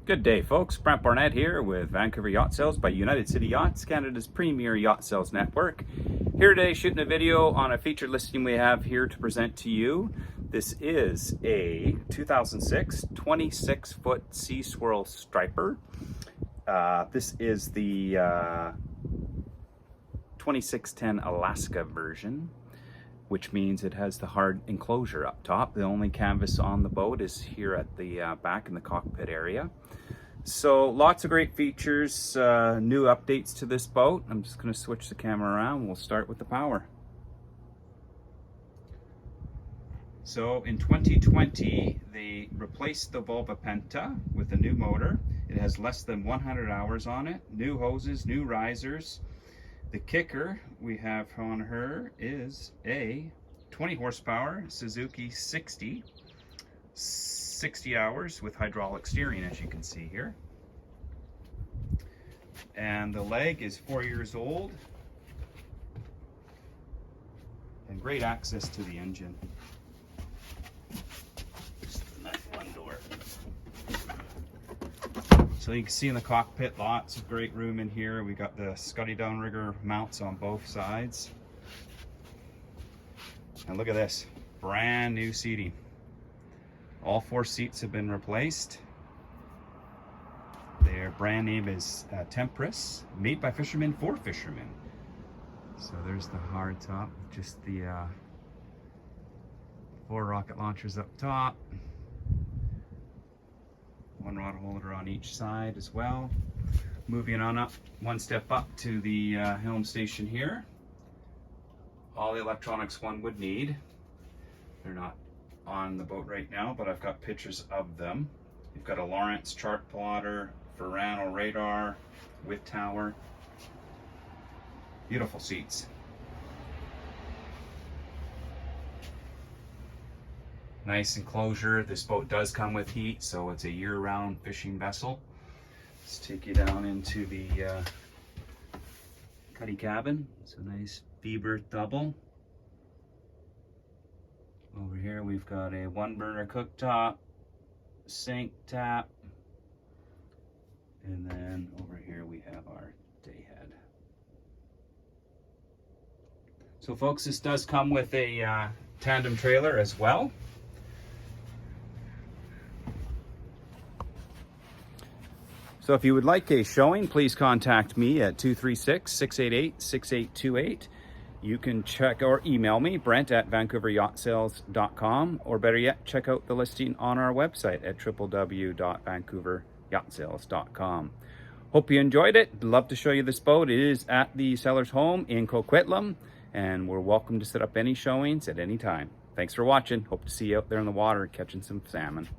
Good day, folks. Brent Barnett here with Vancouver Yacht Sales by United City Yachts, Canada's premier yacht sales network. Here today shooting a video on a featured listing we have here to present to you. This is a 2006 26-foot Seaswirl Striper. This is the 2610 Alaska version, which means it has the hard enclosure up top. The only canvas on the boat is here at the back in the cockpit area. So lots of great features, new updates to this boat. I'm just going to switch the camera around. We'll start with the power. So in 2020, they replaced the Volvo Penta with a new motor. It has less than 100 hours on it, new hoses, new risers. The kicker we have on her is a 20 horsepower Suzuki 60 hours with hydraulic steering, as you can see here. And the leg is 4 years old. And great access to the engine. Just that one door. So you can see in the cockpit, lots of great room in here. We got the Scotty downrigger mounts on both sides. And look at this, brand new seating. All 4 seats have been replaced. Their brand name is Temptress, made by fishermen for fishermen. So there's the hardtop, just the 4 rocket launchers up top. 1 rod holder on each side as well. Moving on up, 1 step up to the helm station here. All the electronics one would need. They're not on the boat right now, but I've got pictures of them. You've got a Lawrence chart plotter, Ferrano radar with tower. Beautiful seats. Nice enclosure. This boat does come with heat, so it's a year-round fishing vessel. Let's take you down into the cuddy cabin. It's a nice V-berth double. Over here we've got a 1-burner cooktop, sink tap, and then over here we have our day head. So folks, this does come with a tandem trailer as well. So if you would like a showing, please contact me at 236-688-6828. You can check or email me, brent@vancouveryachtsales.com, or better yet, check out the listing on our website at www.vancouveryachtsales.com. Hope you enjoyed it. Love to show you this boat. It is at the seller's home in Coquitlam, and we're welcome to set up any showings at any time. Thanks for watching. Hope to see you out there in the water catching some salmon.